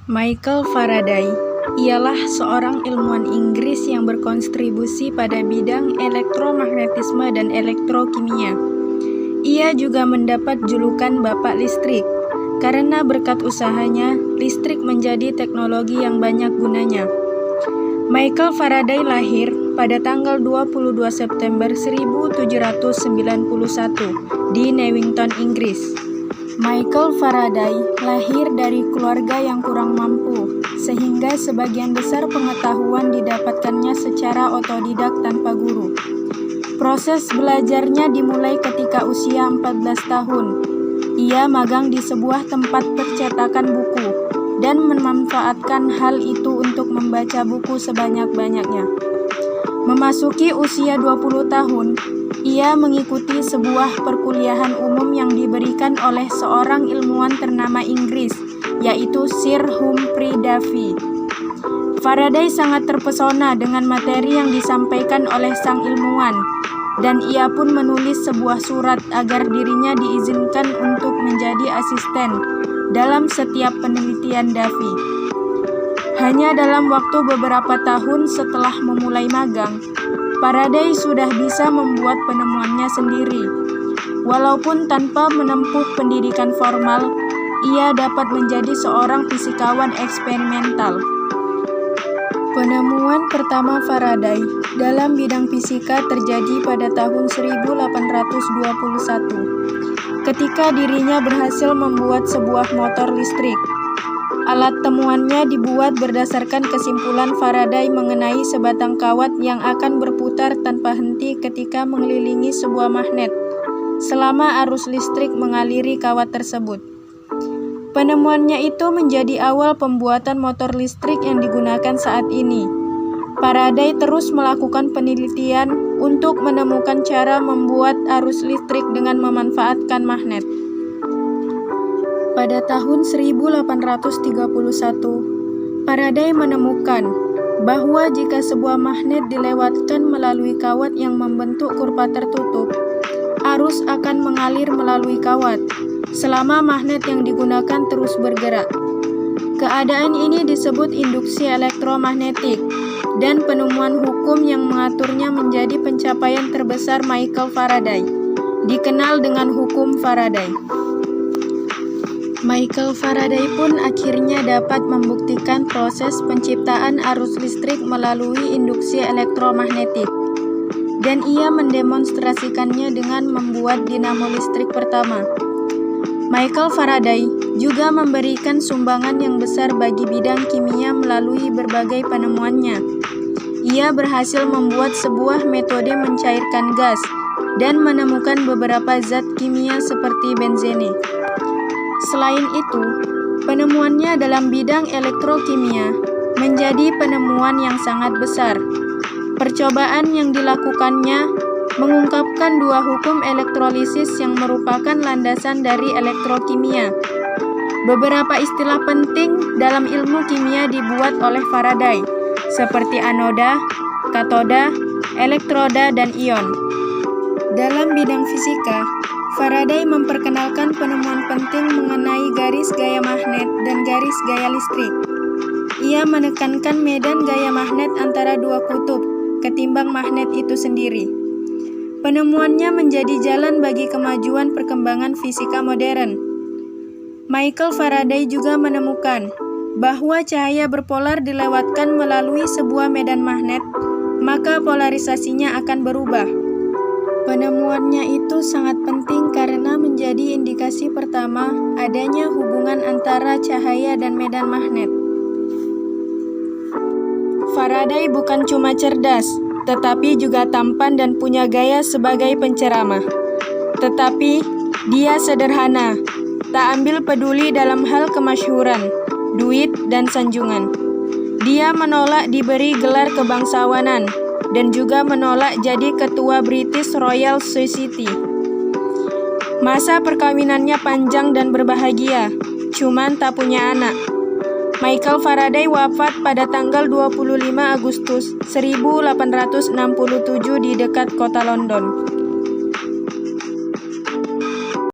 Michael Faraday ialah seorang ilmuwan Inggris yang berkontribusi pada bidang elektromagnetisme dan elektrokimia. Ia juga mendapat julukan Bapak Listrik, karena berkat usahanya, listrik menjadi teknologi yang banyak gunanya. Michael Faraday lahir pada tanggal 22 September 1791 di Newington, Inggris. Michael Faraday lahir dari keluarga yang kurang mampu, sehingga sebagian besar pengetahuan didapatkannya secara otodidak tanpa guru. Proses belajarnya dimulai ketika usia 14 tahun. Ia magang di sebuah tempat percetakan buku dan memanfaatkan hal itu untuk membaca buku sebanyak-banyaknya. Memasuki usia 20 tahun, ia mengikuti sebuah perkuliahan umum yang diberikan oleh seorang ilmuwan ternama Inggris, yaitu Sir Humphrey Davy. Faraday sangat terpesona dengan materi yang disampaikan oleh sang ilmuwan, dan ia pun menulis sebuah surat agar dirinya diizinkan untuk menjadi asisten dalam setiap penelitian Davy. Hanya dalam waktu beberapa tahun setelah memulai magang, Faraday sudah bisa membuat penemuannya sendiri. Walaupun tanpa menempuh pendidikan formal, ia dapat menjadi seorang fisikawan eksperimental. Penemuan pertama Faraday dalam bidang fisika terjadi pada tahun 1821, ketika dirinya berhasil membuat sebuah motor listrik. Alat temuannya dibuat berdasarkan kesimpulan Faraday mengenai sebatang kawat yang akan berputar tanpa henti ketika mengelilingi sebuah magnet, selama arus listrik mengaliri kawat tersebut. Penemuannya itu menjadi awal pembuatan motor listrik yang digunakan saat ini. Faraday terus melakukan penelitian untuk menemukan cara membuat arus listrik dengan memanfaatkan magnet. Pada tahun 1831, Faraday menemukan bahwa jika sebuah magnet dilewatkan melalui kawat yang membentuk kurva tertutup, arus akan mengalir melalui kawat selama magnet yang digunakan terus bergerak. Keadaan ini disebut induksi elektromagnetik, dan penemuan hukum yang mengaturnya menjadi pencapaian terbesar Michael Faraday, dikenal dengan hukum Faraday. Michael Faraday pun akhirnya dapat membuktikan proses penciptaan arus listrik melalui induksi elektromagnetik, dan ia mendemonstrasikannya dengan membuat dinamo listrik pertama. Michael Faraday juga memberikan sumbangan yang besar bagi bidang kimia melalui berbagai penemuannya. Ia berhasil membuat sebuah metode mencairkan gas dan menemukan beberapa zat kimia seperti benzene. Selain itu, penemuannya dalam bidang elektrokimia menjadi penemuan yang sangat besar. Percobaan yang dilakukannya mengungkapkan dua hukum elektrolisis yang merupakan landasan dari elektrokimia. Beberapa istilah penting dalam ilmu kimia dibuat oleh Faraday, seperti anoda, katoda, elektroda, dan ion. Dalam bidang fisika, Faraday memperkenalkan penemuan penting mengenai garis gaya magnet dan garis gaya listrik. Ia menekankan medan gaya magnet antara dua kutub ketimbang magnet itu sendiri. Penemuannya menjadi jalan bagi kemajuan perkembangan fisika modern. Michael Faraday juga menemukan bahwa cahaya berpolar dilewatkan melalui sebuah medan magnet, maka polarisasinya akan berubah. Penemuannya itu sangat penting karena menjadi indikasi pertama adanya hubungan antara cahaya dan medan magnet. Faraday bukan cuma cerdas, tetapi juga tampan dan punya gaya sebagai penceramah. Tetapi dia sederhana, tak ambil peduli dalam hal kemasyhuran, duit, dan sanjungan. Dia menolak diberi gelar kebangsawanan dan juga menolak jadi ketua British Royal Society. Masa perkawinannya panjang dan berbahagia, cuman tak punya anak. Michael Faraday wafat pada tanggal 25 Agustus 1867 di dekat kota London.